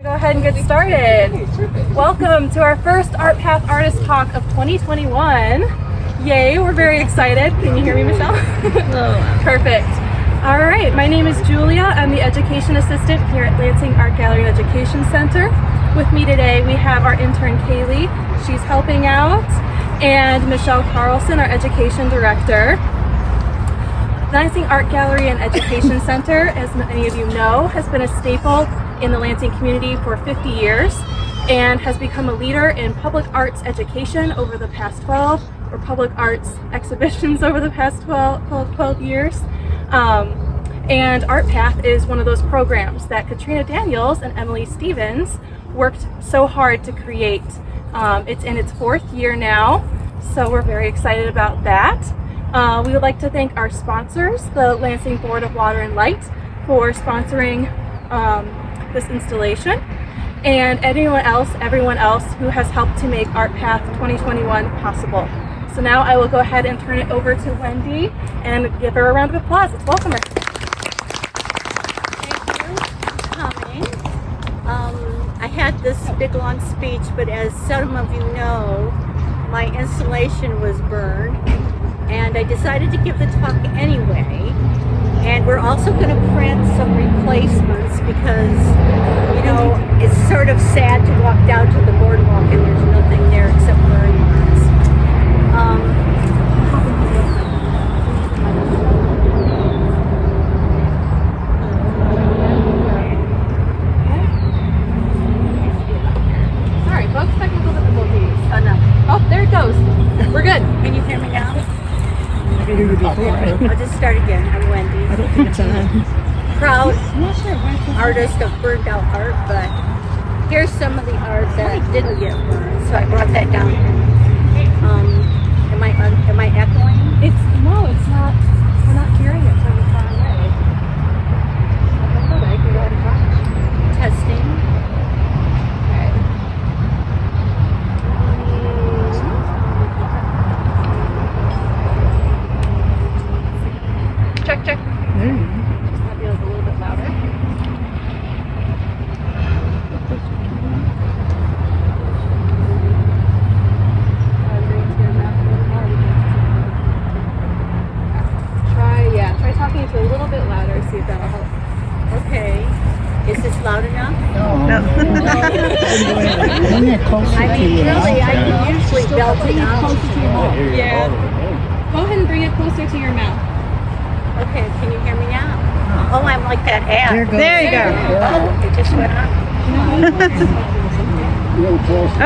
Go ahead and get started. Welcome to our first ArtPath Artist Talk of 2021. Yay, we're very excited. Can you hear me, Michelle? Perfect. All right, my name is Julia. I'm the Education Assistant here at Lansing Art Gallery and Education Center. With me today, we have our intern Kaylee. She's helping out. And Michelle Carlson, our Education Director. Lansing Art Gallery and Education Center, as many of you know, has been a staple in the Lansing community for 50 years and has become a leader in public arts education over the past 12, or public arts exhibitions over the past 12 years. And ArtPath is one of those programs that Katrina Daniels and Emily Stevens worked so hard to create. It's in its 4th year now, so we're very excited about that. We would like to thank our sponsors, the Lansing Board of Water and Light, for sponsoring this installation, and everyone else who has helped to make ArtPath 2021 possible. So now I will go ahead and turn it over to Wendy and give her a round of applause. Let's welcome her. Thank you for coming. I had this big long speech, but as some of you know, my installation was burned, and I decided to give the talk anyway. And we're also going to print some replacements because, you know, it's sort of sad to walk down to the boardwalk and there's nothing there except burn marks. Sorry, folks, technical difficulties. Oh, no. Oh, there it goes. We're good. Can you hear me now? I I'll just start again. I'm Wendy. don't think it's on. Proud artist of burned out art, but here's some of the art that didn't get burned, so I brought that down here. Am I echoing? No, it's not. We're not hearing it from far away. Okay, go ahead and try. Testing. Check. There you go. Just might be a little bit louder. Try talking to a little bit louder, see if that'll help. Okay. Is this loud enough? No. Bring it closer I to mean, your really, I mouth. can usually belt it out. Yeah. Go ahead and bring it closer to your mouth. Okay, can you hear me now? Oh, I'm like that ad. There you go. Oh, it just went up.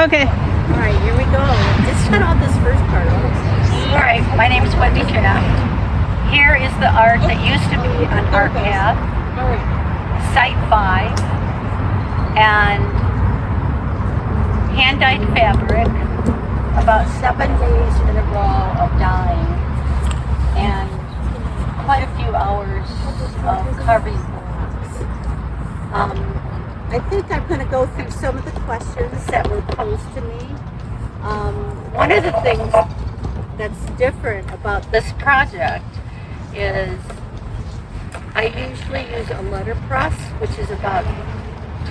Okay. All right, here we go. Just cut off this first part. All right, my name is Wendy Shaft. Here is the art that used to be on ArtPath, Site 5, and hand-dyed fabric, about 7 days in a row of dyeing, and quite a few hours of carving blocks. I think I'm going to go through some of the questions that were posed to me. One of the things that's different about this project is I usually use a letterpress, which is about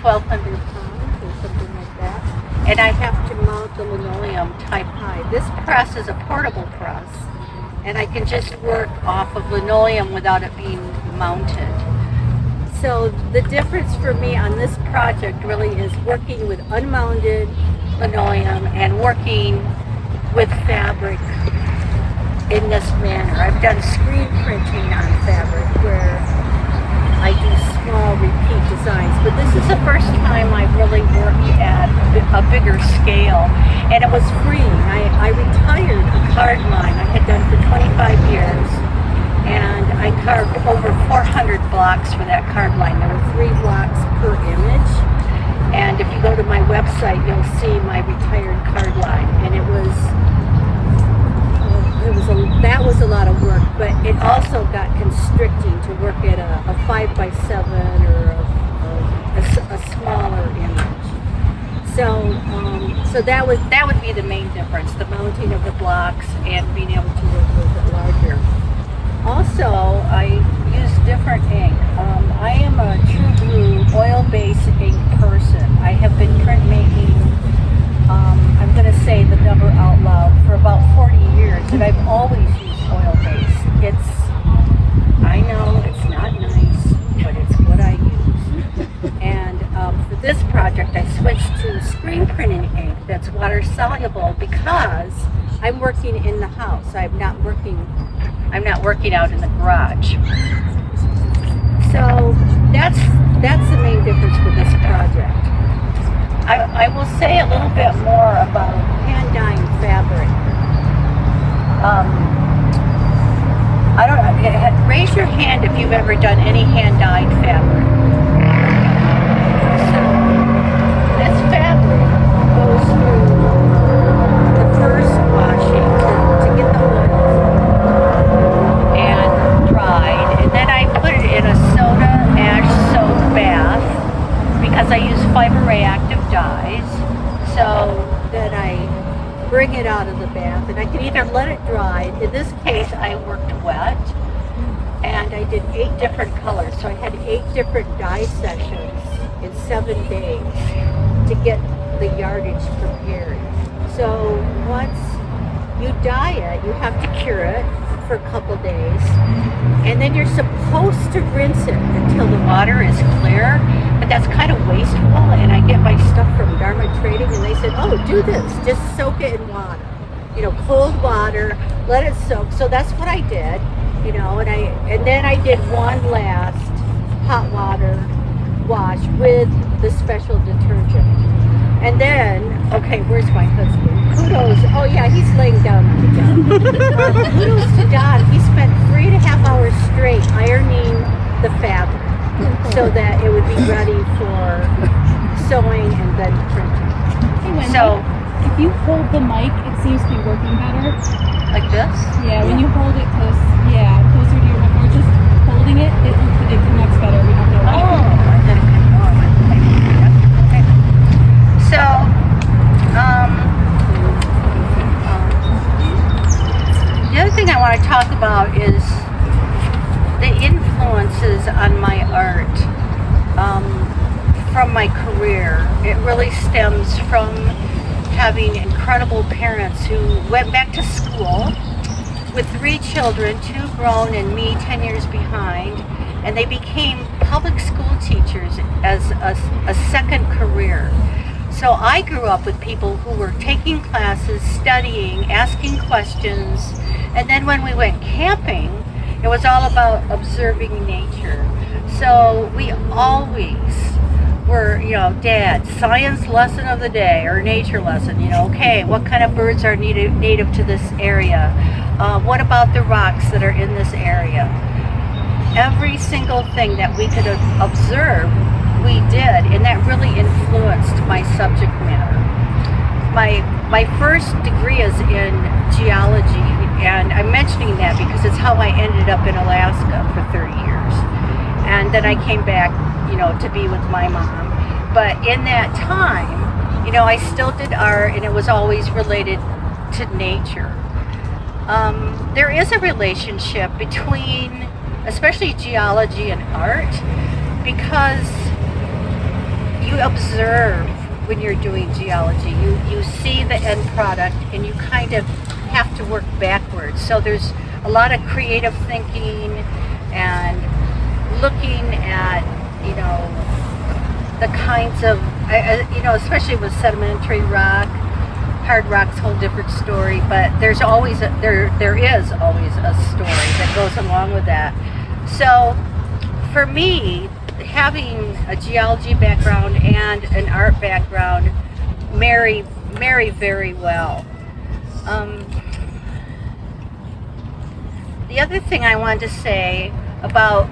1,200 pounds or something like that, and I have to mount the linoleum type high. This press is a portable press, and I can just work off of linoleum without it being mounted. So the difference for me on this project really is working with unmounted linoleum and working with fabric in this manner. I've done screen printing on fabric where I do small repeat designs, but this is the first time I've really worked at a bigger scale, and it was freeing. I retired a card line I had done for 25 years, and I carved over 400 blocks for that card line. There were 3 blocks per image, and if you go to my website, you'll see my retired card line, and that was a lot of work, but it also got constricting to work at a 5x7 or a smaller image. So that would be the main difference, the mounting of the blocks and being able to work a little bit larger. Also, I use different ink. I am a true blue oil-based ink person. I have been printmaking, I'm going to say the number out loud, for about 40 years, and I've always used oil-based. I know it's not nice, but it's what I use. And for this project, I switched to screen printing ink that's water soluble because I'm working in the house. I'm not working out in the garage. So that's the main difference with this project. I will say a little bit more about hand dyeing fabric. I don't know. Raise your hand if you've ever done any hand dyed fabric. So this fabric goes through the first washing to get the oils and dried, and then I put it in a soda ash soap bath because I use fiber reactive dyes, so that I bring it out of the bath, and I can either let it dry. In this case, I worked wet, and I did 8 different colors, so I had 8 different dye sessions in 7 days to get the yardage prepared. So once you dye it, you have to cure it for a couple days, and then you're supposed to rinse it until the water is clear, but that's kind of wasteful, and I get my stuff from Dharma Trading, and they said, oh, do this, just soak it in water, cold water, let it soak. So that's what I did, and then I did one last hot water wash with the special detergent. And then, okay, where's my husband? Kudos. Oh yeah, he's laying down on the job. Kudos to Don. He spent 3.5 hours straight ironing the fabric so that it would be ready for sewing and then printing. Hey Wendy, So, if you hold the mic, it seems to be working better. like this? Yeah, when you hold it closer to your mic, or just holding it, it connects better. We don't know why. Oh, I did it before. Okay. So, the other thing I want to talk about is the influences on my art from my career. It really stems from having incredible parents who went back to school with 3 children, 2 grown and me 10 years behind, and they became public school teachers as a second career. So I grew up with people who were taking classes, studying, asking questions, and then when we went camping, it was all about observing nature. So we always were, Dad, science lesson of the day or nature lesson, okay, what kind of birds are native to this area? What about the rocks that are in this area? Every single thing that we could observe, we did, and that really influenced my subject matter. My first degree is in geology, and I'm mentioning that because it's how I ended up in Alaska for 30 years. And then I came back, to be with my mom. But in that time, I still did art, and it was always related to nature. There is a relationship between, especially geology and art, because you observe when you're doing geology. You see the end product, and you kind of have to work backwards. So there's a lot of creative thinking and looking at, the kinds of, especially with sedimentary rock. Hard rock's a whole different story, but there is always a story that goes along with that. So for me, having a geology background and an art background marry very well. The other thing I wanted to say about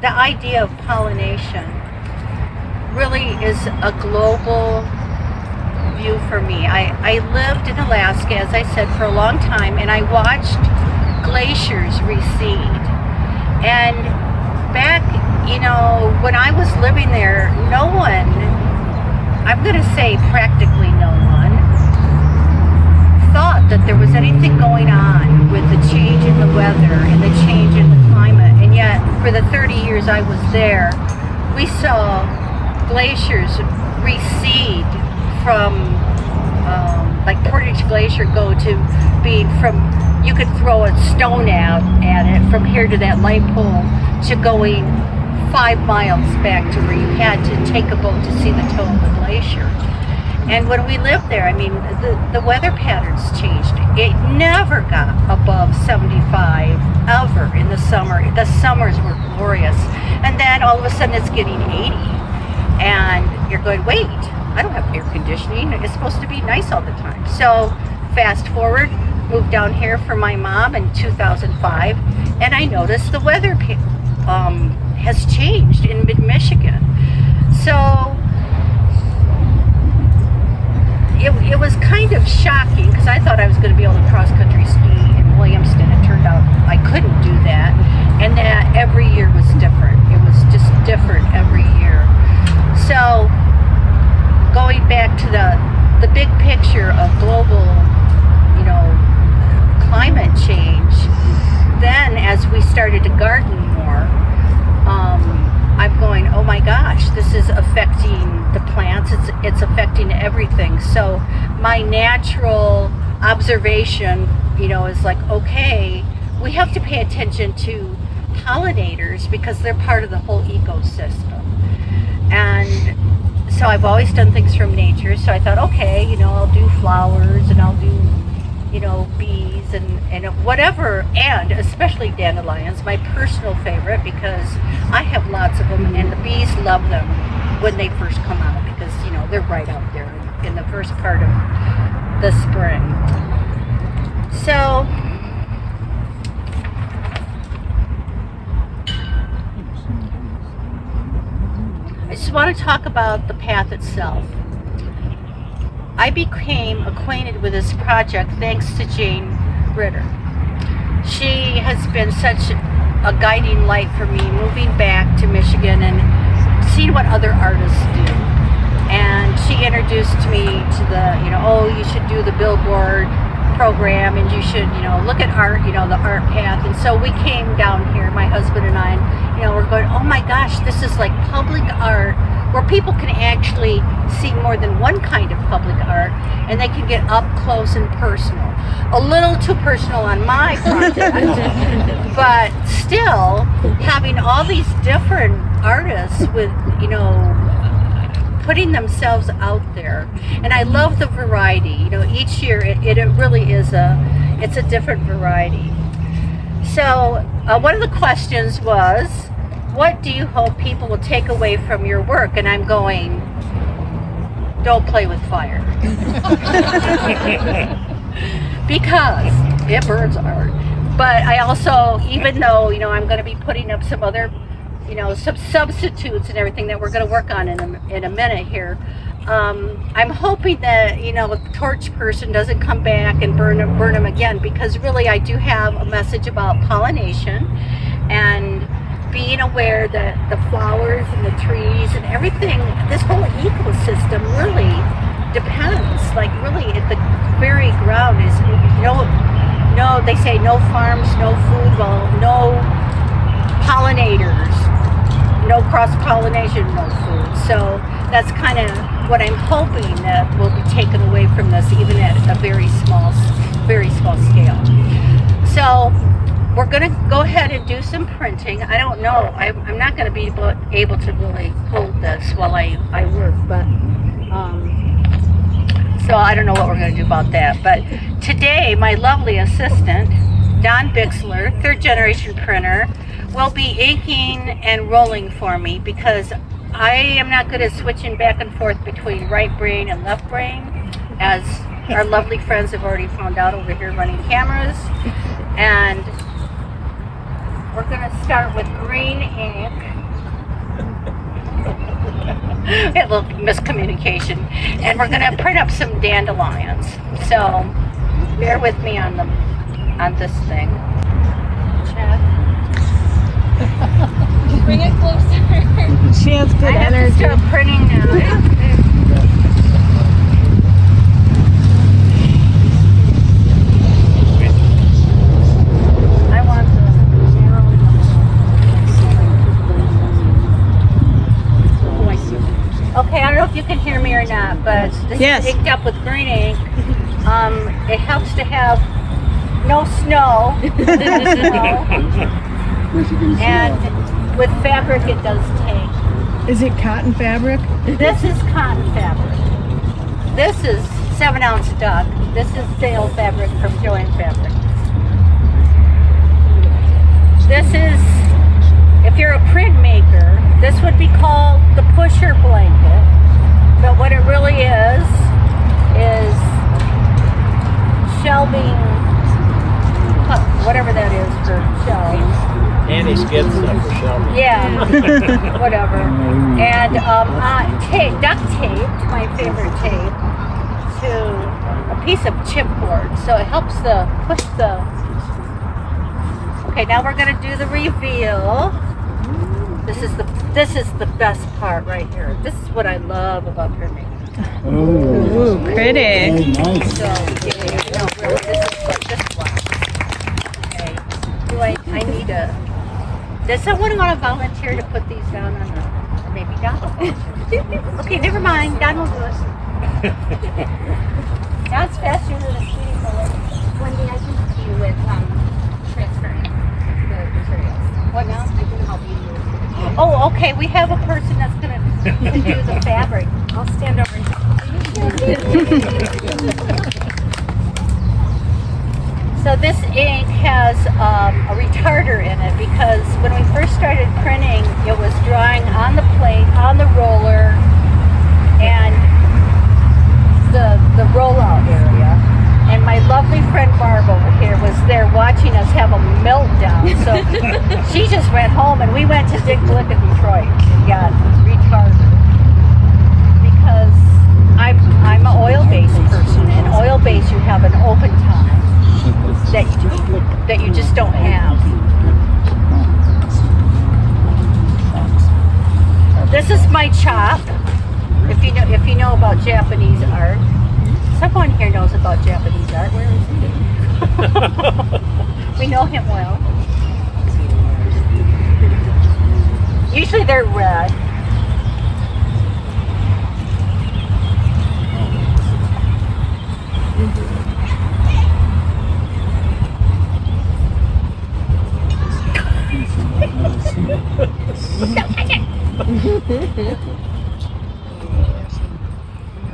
the idea of pollination really is a global view for me. I lived in Alaska, as I said, for a long time, and I watched glaciers recede. And back, when I was living there, no one, I'm going to say practically no one, thought that there was anything going on with the change in the weather and the change in the climate. And yet, for the 30 years I was there, we saw glaciers recede from like Portage Glacier go to being from, you could throw a stone out at it from here to that light pole to going 5 miles back to where you had to take a boat to see the toe of the glacier. And when we lived there, I mean, the weather patterns changed. It never got above 75 ever in the summer. The summers were glorious. And then all of a sudden it's getting 80. And you're going, wait, I don't have air conditioning. It's supposed to be nice all the time. So fast forward, moved down here for my mom in 2005. And I noticed the weather has changed in mid-Michigan. So it was kind of shocking because I thought I was going to be able to cross-country ski in Williamston. It turned out I couldn't do that, and that every year was different. It was just different every year. So going back to the big picture of global, climate change, then as we started to garden more, I'm going, oh my gosh, this is affecting the plants, it's affecting everything. So my natural observation, is like, okay, we have to pay attention to pollinators because they're part of the whole ecosystem. And so I've always done things from nature, so I thought, okay, I'll do flowers and I'll do, bees and whatever, and especially dandelions, my personal favorite, because I have lots of them and the bees love them when they first come out because, they're right out there in the first part of the spring. So I just want to talk about the path itself. I became acquainted with this project thanks to Jane Ritter. She has been such a guiding light for me moving back to Michigan and seeing what other artists do. And she introduced me to the, you should do the Billboard program and you should, look at art, the ArtPath. And so we came down here, my husband and I, and, we're going, oh my gosh, this is like public art where people can actually see more than one kind of public art and they can get up close and personal. A little too personal on my project, but still having all these different artists with, putting themselves out there. And I love the variety. Each year it really is it's a different variety. So one of the questions was, what do you hope people will take away from your work? And I'm going, don't play with fire. Because it burns art. But I also, even though, I'm going to be putting up some other, some substitutes and everything that we're going to work on in a minute here, I'm hoping that, the torch person doesn't come back and burn them again, because really I do have a message about pollination and being aware that the flowers and the trees and everything, this whole ecosystem really depends, like really at the very ground is, no, they say no farms, no food, well, no pollinators, no cross-pollination, no food. So that's kind of what I'm hoping that will be taken away from this, even at a very small scale. So we're going to go ahead and do some printing. I don't know. I'm not going to be able to really hold this while I work, but so I don't know what we're going to do about that. But today, my lovely assistant, Don Bixler, third generation printer, will be inking and rolling for me because I am not good at switching back and forth between right brain and left brain, as our lovely friends have already found out over here running cameras. And we're going to start with green ink. A little miscommunication. And we're going to print up some dandelions. So bear with me on this thing. Chad. Bring it closer. She has good I energy. have to start printing now. Okay, I don't know if you can hear This Yes. is inked up with green ink. It helps to have no snow. And with fabric, it does take. Is it cotton fabric? This is cotton fabric. This is 7-ounce duck. This is sale fabric from Joanne Fabric. This is, if you're a printmaker, this would be called the pusher blanket. But what it really is shelving, whatever that is for shelves. Anti-skid stuff for shelving. Yeah, whatever. And duct tape, my favorite tape, to a piece of chipboard. So it helps push the... Okay, now we're going to do the reveal. This is the best part right here. This is what I love about printing. Ooh, pretty. Nice. So, no, really, this is what this was. Okay. I need a... Does someone want to volunteer to put these down on the... Or maybe Don will volunteer. Okay, never mind. Don will do it. Don's faster than a speeding bullet. Wendy, I can help you with transferring the materials. What now? I can help you. Oh, okay. We have a person that's going to do the fabric. I'll stand over and help. So this ink has a retarder in it because when we first started printing, it was drying on the plate, on the roller, and the rollout area. And my lovely friend Barb over here was there watching us have a meltdown. So she just went home and we went to Dick Blick in Detroit and got retarder. Because I'm an oil-based person, and oil-based you have an open time that you just don't have. This is my chop. If you know about Japanese art, someone here knows about Japanese art. Where is he? We know him well. Usually they're red.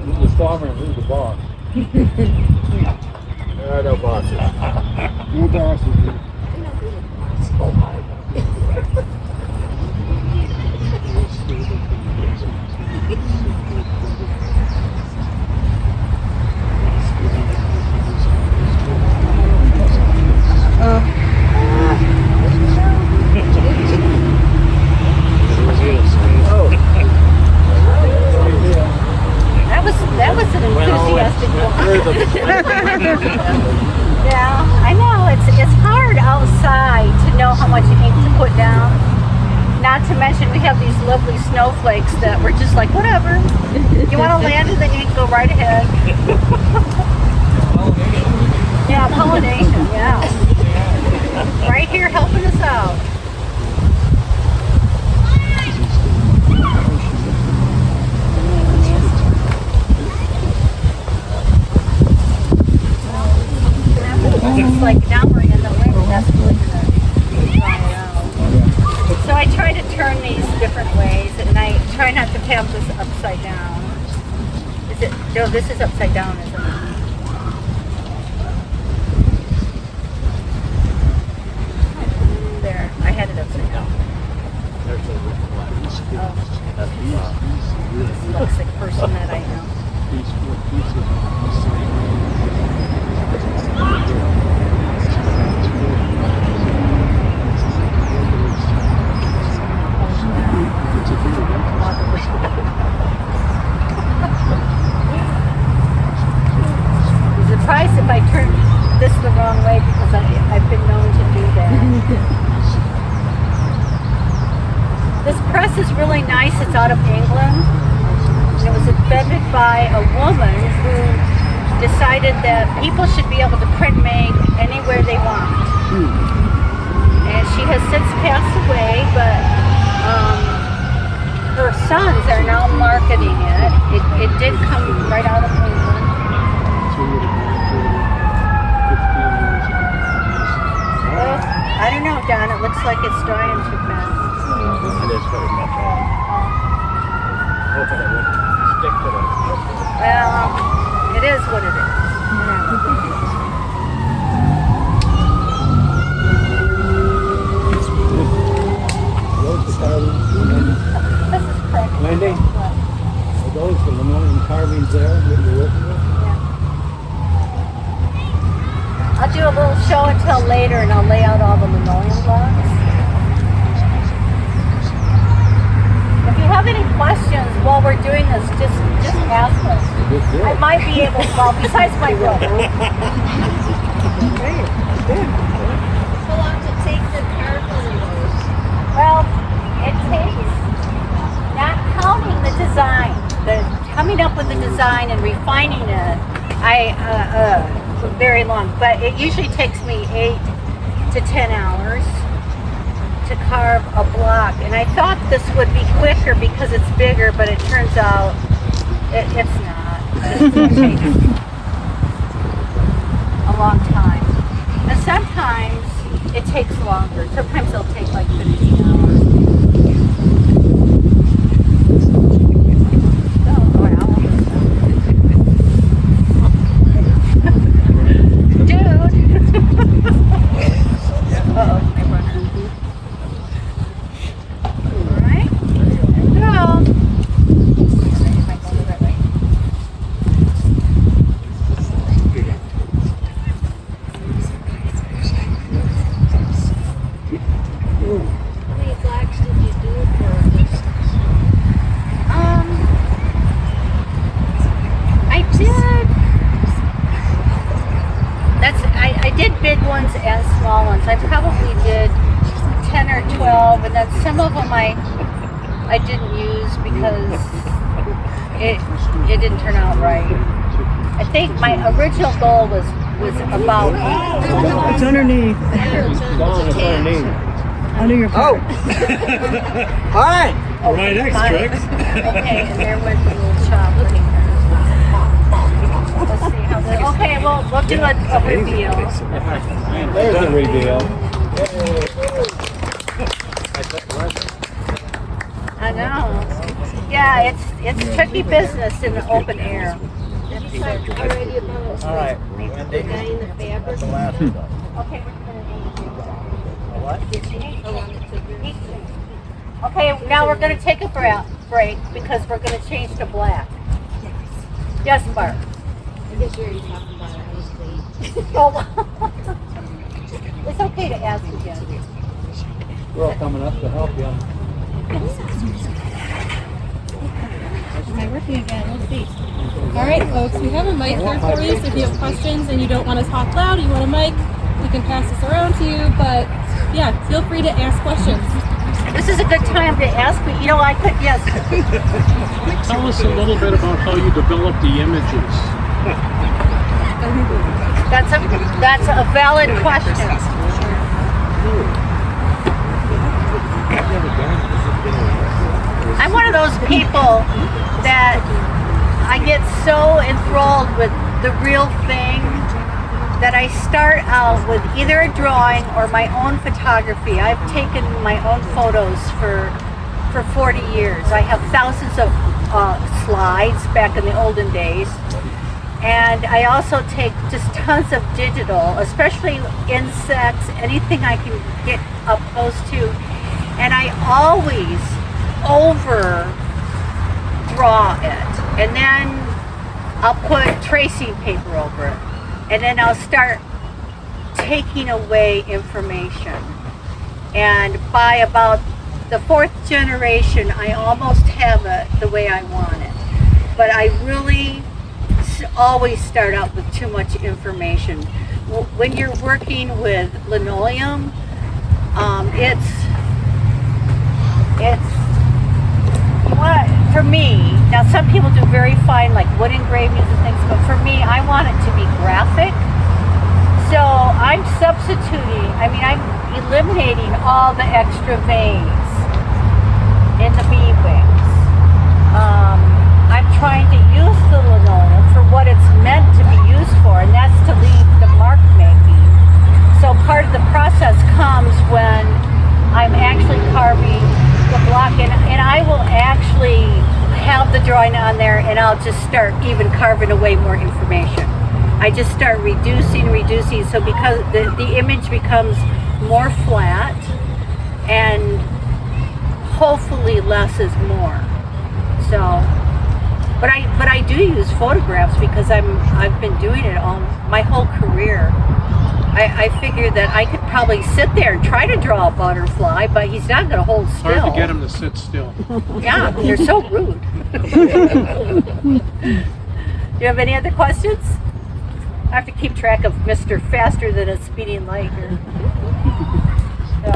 Who's the farmer and who's the boss? There are no bosses. No bosses. That was an enthusiastic one. Yeah, I know. It's hard outside to know how much ink to put down. Not to mention we have these lovely snowflakes that we're just like, whatever. You want to land in the ink, go right ahead. Yeah, pollination, yeah. Right here helping us out. It's like now we're in the winter, that's really gonna dry out. So I try to turn these different ways, and I try not to have this upside down. Is it? No, this is upside down, isn't it? There, I had it upside down. Oh, looks like person that I know. Surprised if I turn this the wrong way because I've been known to do that. This press is really nice. It's out of England. And it was invented by a woman who decided that people should be able to print make anywhere they want. And she has since passed away, but her sons are now marketing it. It did come right out of like it's drying too fast. I just put it much on. Hoping it wouldn't stick to the. Well, it is what it is. Those the carvings. This is correct. Wendy, are those the linoleum carvings there that you're working with? I'll do a little show and tell later, and I'll lay out all the linoleum blocks. If you have any questions while we're doing this, just ask us. I might be able to, well, besides my brother. How long does it take to carve one of those? Well, it takes, not counting the design, coming up with the design and refining it, very long, but it usually takes me 8 to 10 hours to carve a block. And I thought this would be quicker because it's bigger, but it turns out it's not. It takes a long time. And sometimes it takes longer. Sometimes it'll take like 15 hours. How many blacks did you do for this? I did big ones and small ones. I probably did 10 or 12, and then some of them I didn't use because it didn't turn out right. I think my original goal was about. It's underneath. Gone, it's underneath. Under your part. Hi! Right next, Trix. Okay, and there went the little chop. Let's see how this. Okay, we'll do a reveal. There's the reveal. I know. Yeah, it's tricky business in the open air. Already about All right, the Wendy. guy in the fabric. That's the last one. Okay, we're gonna. What? How long it took you? Okay, now we're going to take a break because we're going to change to black. Yes, Bart. I guess you already talked about it. I was late. Oh, it's okay to ask again. We're all coming up to help you. Am I working again? Let's see. All right, folks, we have a mic here for you, so if you have questions and you don't want to talk loud, you want a mic, we can pass this around to you, but yeah, feel free to ask questions. This is a good time to ask me. You know, I could, yes. Tell us a little bit about how you develop the images. That's a valid question. I'm one of those people that I get so enthralled with the real thing that I start out with either a drawing or my own photography. I've taken my own photos for 40 years. I have thousands of slides back in the olden days. And I also take just tons of digital, especially insects, anything I can get up close to. And I always over draw it. And then I'll put tracing paper over it. And then I'll start taking away information. And by about the 4th generation, I almost have it the way I want it. But I really always start out with too much information. When you're working with linoleum, it's you want, for me, now some people do very fine like wood engravings and things, but for me, I want it to be graphic. So I'm substituting, I'm eliminating all the extra veins in the bee wings. I'm trying to use the linoleum for what it's meant to be used for, and that's to leave the mark making. So part of the process comes when just start even carving away more information. I just start reducing, so because the image becomes more flat, and hopefully less is more. So, but I do use photographs because I've been doing it all my whole career. I figured that I could probably sit there and try to draw a butterfly, but he's not going to hold still. Hard to get him to sit still. Yeah, they're so rude. Do you have any other questions? I have to keep track of Mr. Faster Than a Speeding Light here. So.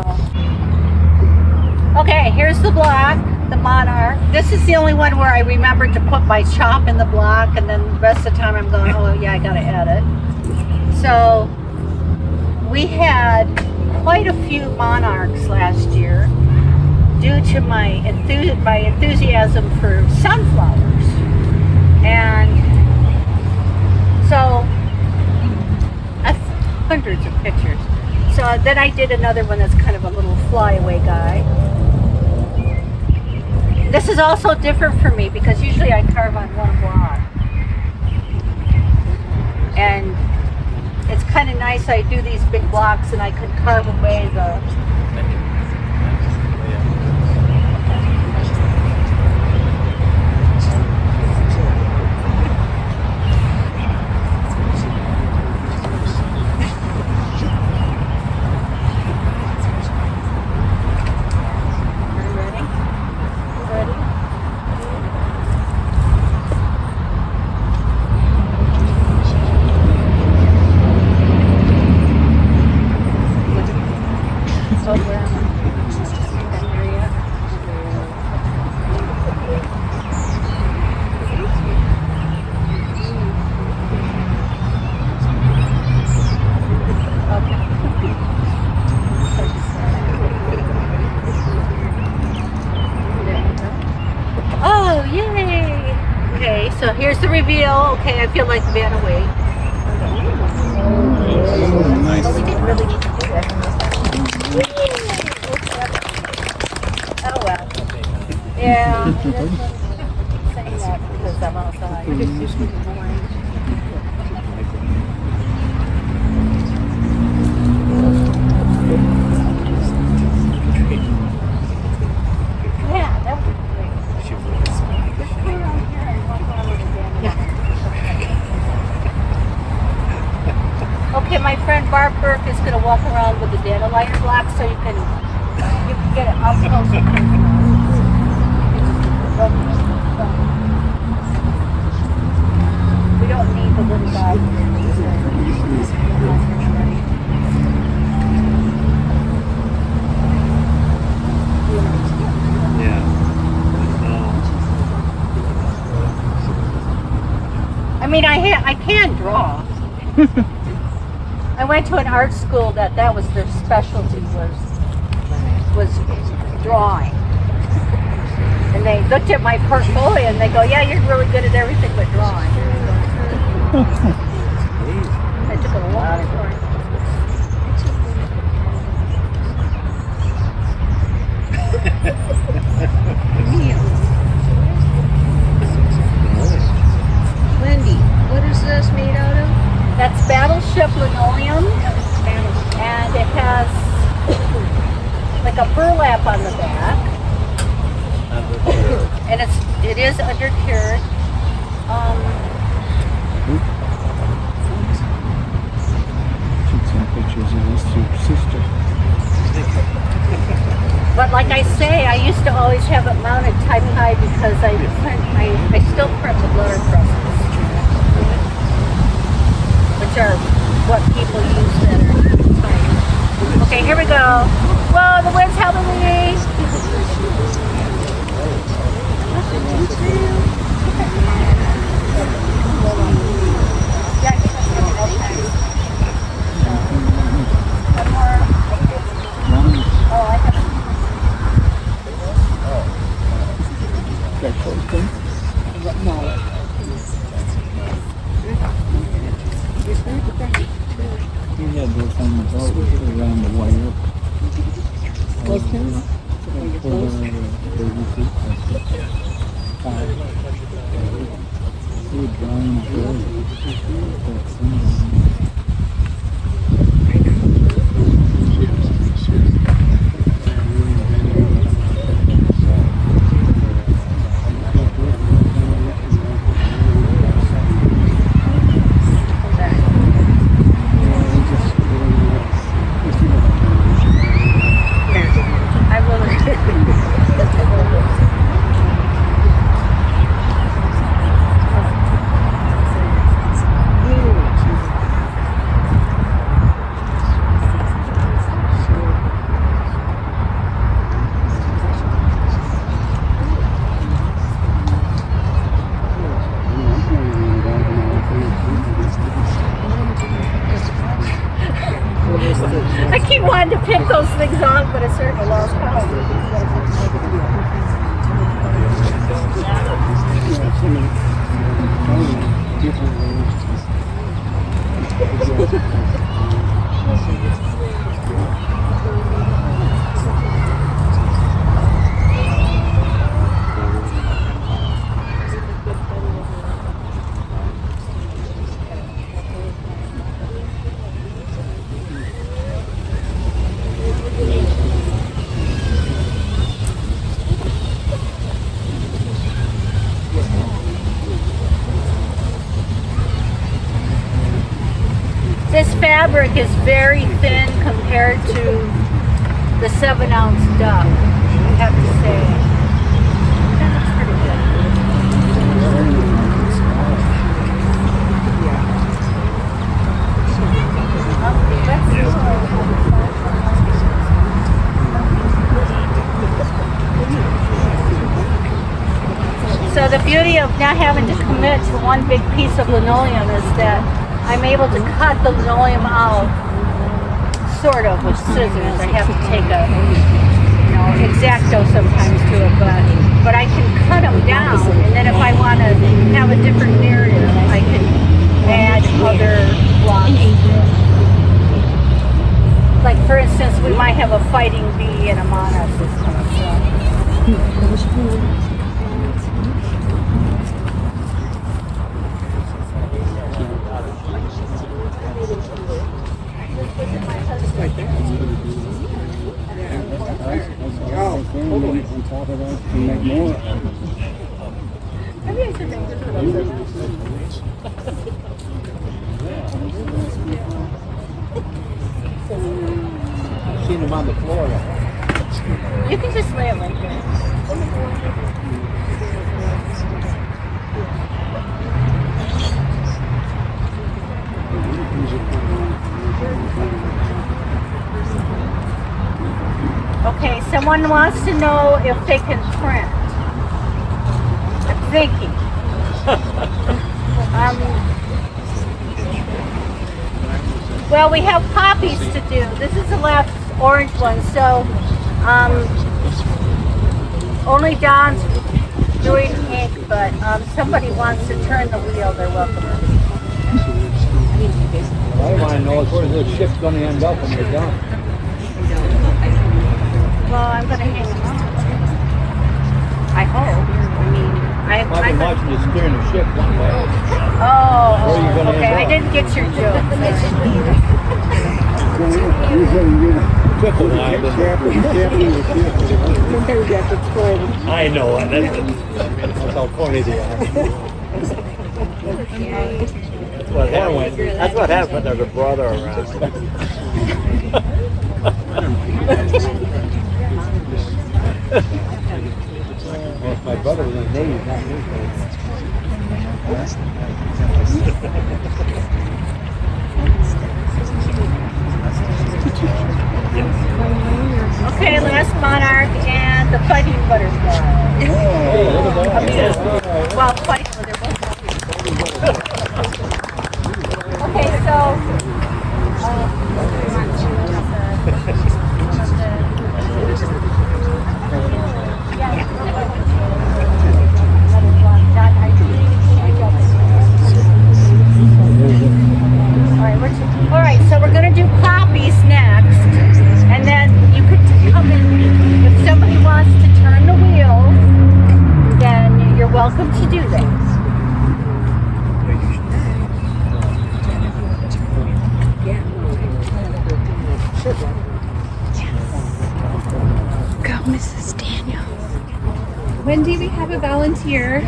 Okay, here's the block, the monarch. This is the only one where I remembered to put my chop in the block, and then the rest of the time I'm going, oh yeah, I gotta edit. So we had quite a few monarchs last year due to my enthusiasm for sunflowers. And so hundreds of pictures. So then I did another one that's kind of a little flyaway guy. This is also different for me because usually I carve on one block. And it's kind of nice, I do these big blocks and I can carve away the... So here's the reveal. Okay, I feel like Vanna Wade. Nice. But we didn't really need to do that. Oh well. Yeah. I'm saying that because I'm outside. Yeah, that would be great. Just put it on here and walk around with it, Dan. Okay, my friend Barb Burke is going to walk around with the dandelion block so you can get it up close and personal. We don't need the little guy. I mean, I can draw. I went to an art school that was their specialty was drawing. And they looked at my portfolio and they go, yeah, you're really good at everything but drawing. I took a lot of drawing. Wendy, what is this made out of? That's Battleship linoleum, and it has like a burlap on the back, and it is undercured. Took some pictures of this to your sister. But like I say, I used to always have it mounted type high because I still print with letterpresses, which are what people use that are tight. Okay, here we go. Whoa, the wind's helping me. One more. Oh, I have. No. You had those on the boat around the wire. I keep wanting to pick those things off, but it's certainly a lost cause. This fabric is very thin compared to the 7-ounce duck, I have to say. That looks pretty good. So the beauty of not having to commit to one big piece of linoleum is that I'm able to cut the linoleum out, sort of, with scissors. I have to take a, X-Acto sometimes to it, but I can cut them down, and then if I want to have a different narrative, I can add other blocks. Like, for instance, we might have a fighting bee and a mana system. On top of that, to make more. I've seen them on the floor. You can just lay it right there. Okay, someone wants to know if they can print. I'm thinking. Well, we have copies to do. This is the last orange one, so only Don's doing ink, but somebody wants to turn the wheel, they're welcome. What I want to know is where this ship's going to end up when they're done. Well, I'm going to hang them up. I hope. I've been watching you steering the ship one way. Oh, okay. I didn't get your joke. Took a while. I know it. That's how corny they are. That's what happens when there's a brother around. Well, if my brother was in the Navy, not me. Okay, last monarch and the fighting butterfly. Well, fighting, they're both okay, so. All right, so we're going to do copies next, and then you could come in. If somebody wants to turn the wheel, then you're welcome to do that. Go, Mrs. Daniels. Wendy, we have a volunteer.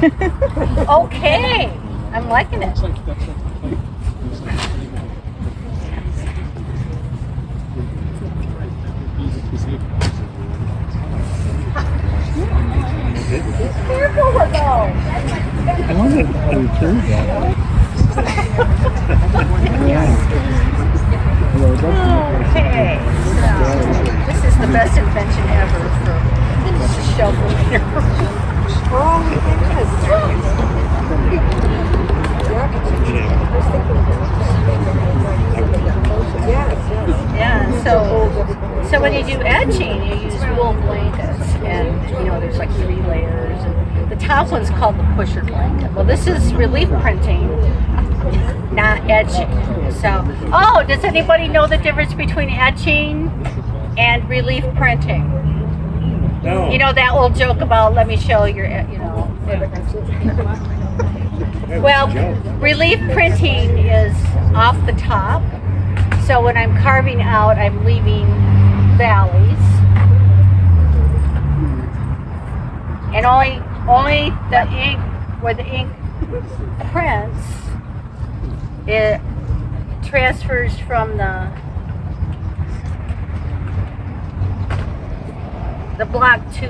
Okay, I'm liking it. Careful with those. I wonder how you prove that. Okay, so this is the best invention ever for a shovel here. Yeah, so when you do etching, you use wool blankets, and there's like 3 layers, and the top one's called the pusher blanket. Well, this is relief printing, not etching. So, does anybody know the difference between etching and relief printing? No. You know that old joke about let me show your, Well, relief printing is off the top. So when I'm carving out, I'm leaving valleys. And only the ink, where the ink prints, it transfers from the block to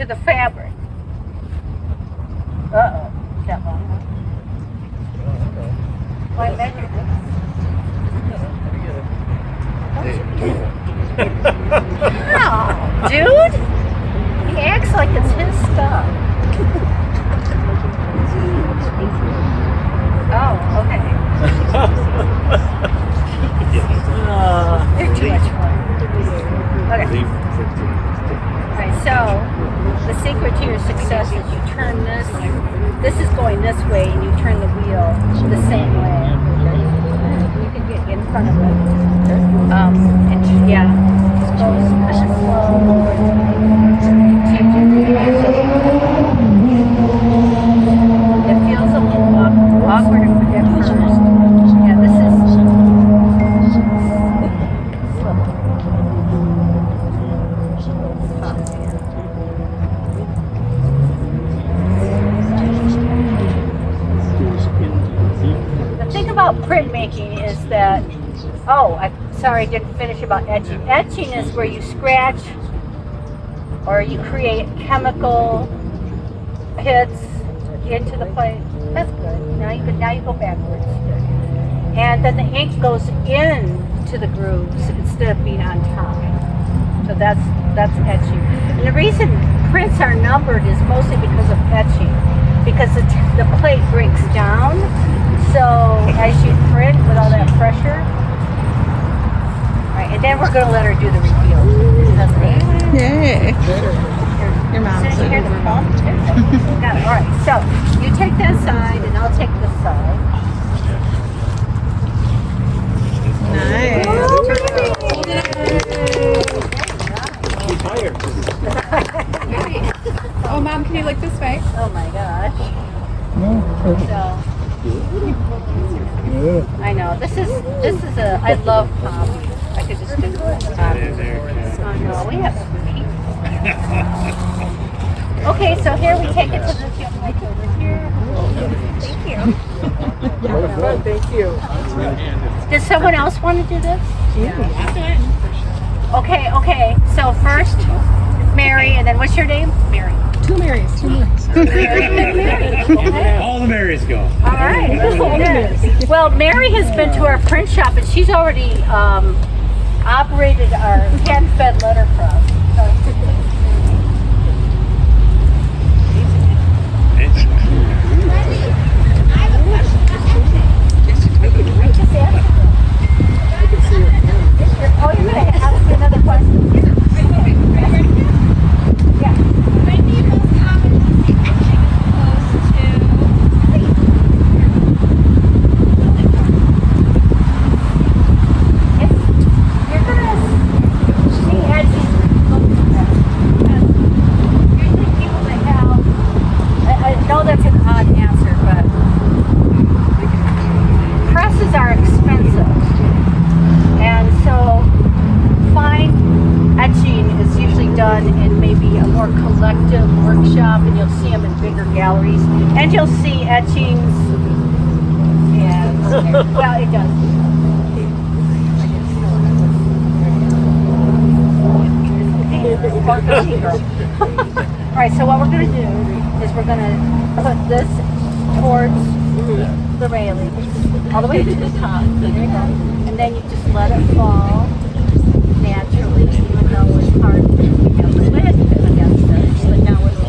the fabric. Uh-oh. Is that long? Why measure this? Oh, dude! He acts like it's his stuff. Oh, okay. They're too much fun. Okay. Alright, so the secret to your success is you turn this is going this way, and you turn the wheel the same way. You can get in front of it. And yeah, just go slow. It feels a little awkward at first. Yeah, this is slow. The thing about printmaking is that, I didn't finish about etching. Etching is where you scratch or you create chemical hits into the plate. That's good. Now you go backwards. And then the ink goes into the grooves instead of being on top. So that's etching. And the reason prints are numbered is mostly because of etching. Because the plate breaks down. So as you print with all that pressure, right, and then we're going to let her do the reveal. Yay. Your mom's So you hear the bump? Got it. All right, so you take that side and I'll take this side. Nice. Oh, Mom, can you look this way? Oh my gosh. So, I know, this is I love coffee. I could just do this. Oh no, we have some people. Okay, so here we take it to the like over here. Thank you. Thank you. Does someone else want to do this? Okay. So first, Mary, and then what's your name? Mary. Two Marys. All the Marys go. All right. Well, Mary has been to our print shop, and she's already operated our hand-fed letterpress. Oh, you're going to ask me another question? Yeah. When do you most commonly see etching as opposed to You're going to see edges go Well, it does. All right, so what we're going to do is we're going to put this towards the railing, all the way to the top. And then you just let it fall naturally, even though it's hard to have the lid against this. But now it's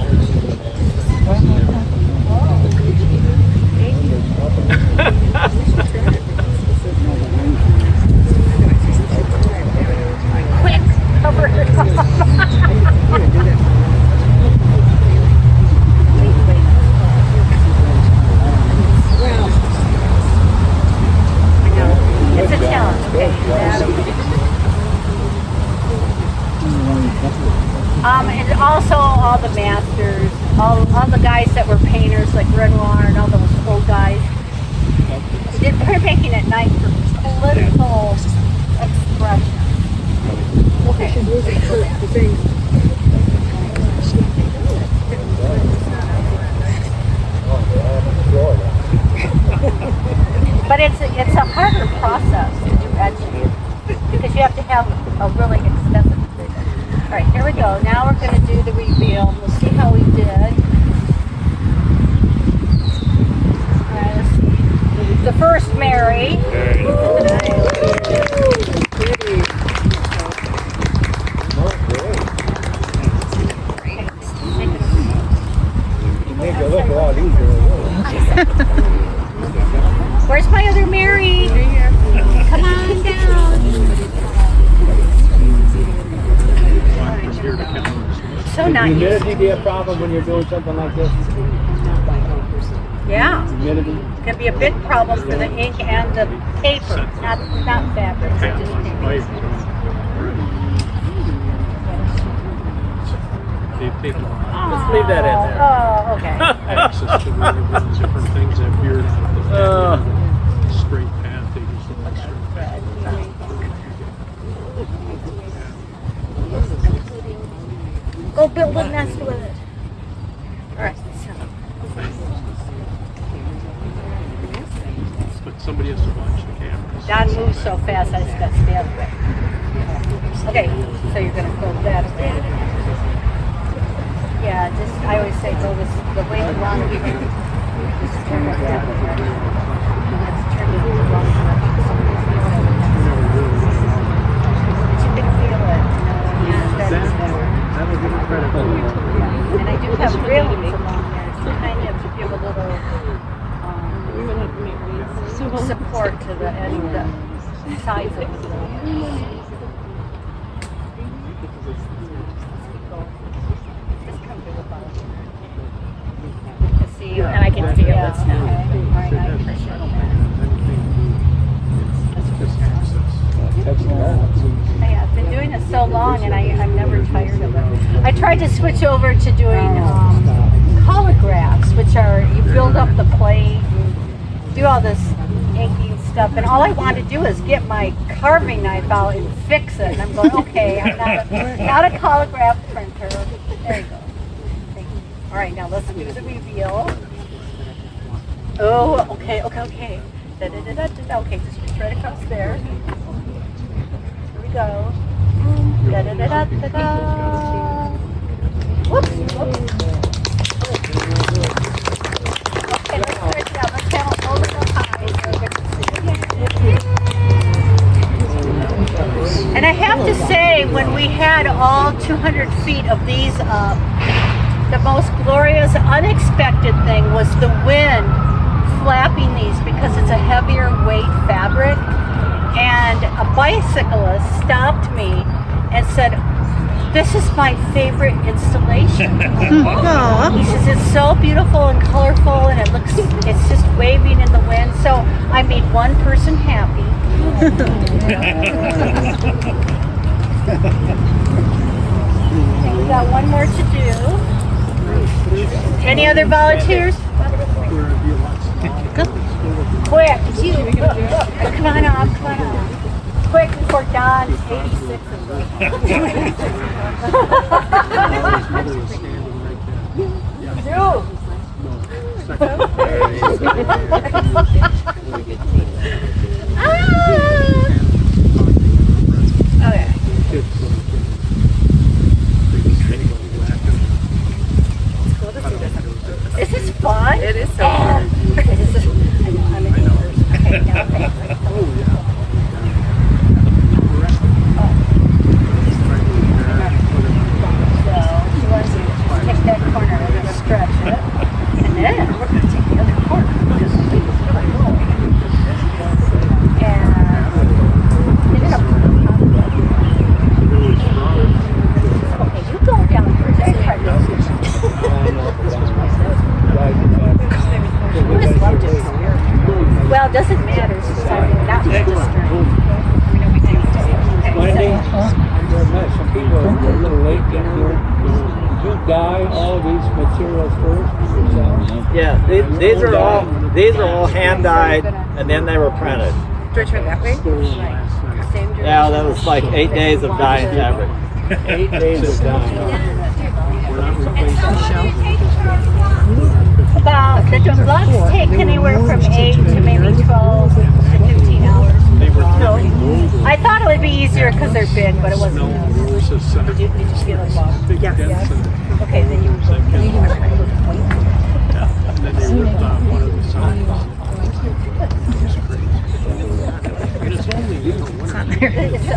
quick, cover it up. It's a challenge, okay? And also all the masters, all the guys that were painters like Renoir and all those old guys. Did printmaking at night for political expression. Okay. But it's a harder process to do etching because you have to have a really expensive thing. All right, here we go. Now we're going to do the reveal. We'll see how we did. All right, let's see. The first Mary. You make it look a lot easier. Where's my other Mary? Come on down. So nice. Humidity be a problem when you're doing something like this? Yeah. Humidity? It can be a big problem for the ink and the paper, not fabric, but just paper. Let's leave that in there. Oh, okay. Access to really different things that veered out of the straight path. They just look like straight path. Go build a nest with it. All right. But somebody has to watch the cameras. Don moves so fast, I just got stabbed with. Okay, so you're going to go that way. Yeah, just, I always say go this, the way the wrong direction. Just turn it that way. Let's turn it the wrong direction. But you can feel it, you know, when you start to That'll give it credit. And I do have railings along there to kind of give a little support to the end, the sides of the rail. See, and I can feel it now. All right, I appreciate that. I've been doing it so long and I'm never tired of it. I tried to switch over to doing collagraphs, which are, you build up the plate, do all this inking stuff, and all I want to do is get my carving knife out and fix it. And I'm going, okay, I'm not a collagraph printer. There you go. Thank you. All right, now let's do the reveal. Oh, okay. Da-da-da-da-da. Okay, just reach right across there. Here we go. Da-da-da-da-da-da. Whoops. Okay, let's stretch it out. Let's have it hold it up high so we can see. And I have to say, when we had all 200 feet of these up, the most glorious, unexpected thing was the wind flapping these because it's a heavier weight fabric. And a bicyclist stopped me and said, "This is my favorite installation." He says it's so beautiful and colorful, and it's just waving in the wind. So I made one person happy. And we got one more to do. Any other volunteers? Quick, you. Come on up. Quick before Don 86 of them. Well, it doesn't matter since I'm not registered. Wendy, there met some people a little late in here. Did you dye all these materials first yourself? Yeah, these are all hand dyed, and then they were printed. Do I turn that way? Yeah, that was like 8 days of dyeing fabric. 8 days of dyeing. About the deluxe take anywhere from 8 to maybe 12 to 15 hours. No, I thought it would be easier because they're big, but it wasn't. Did you feel it long? Yes. Okay, then you. And then they ripped off one of the sides. And it's only, you know,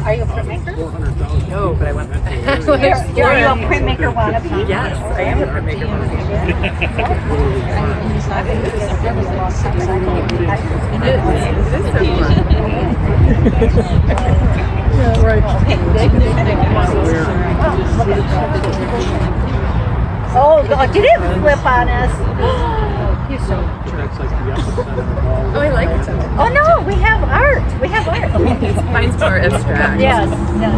Are you a printmaker? 400,000. No, but I want Are you a printmaker wannabe? Yes, I am a printmaker. Oh, did it flip on us? That's like the opposite of the ball. Oh, I like it. Oh no, we have art. We have art. Mine's more abstract. Yes, yes.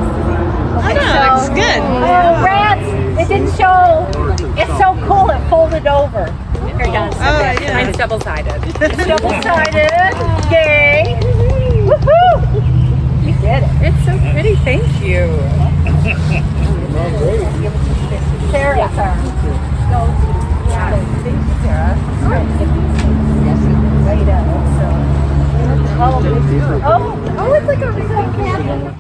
Oh, no, looks good. Oh, rats! It didn't show. It's so cool. It folded over. Here, Don. Oh, yeah. Mine's double-sided. It's double-sided. Yay! Woohoo! You did it. It's so pretty. Thank you. Sarah's arm. Thank you, Sarah. Right up. So. Oh, it's like a real cat.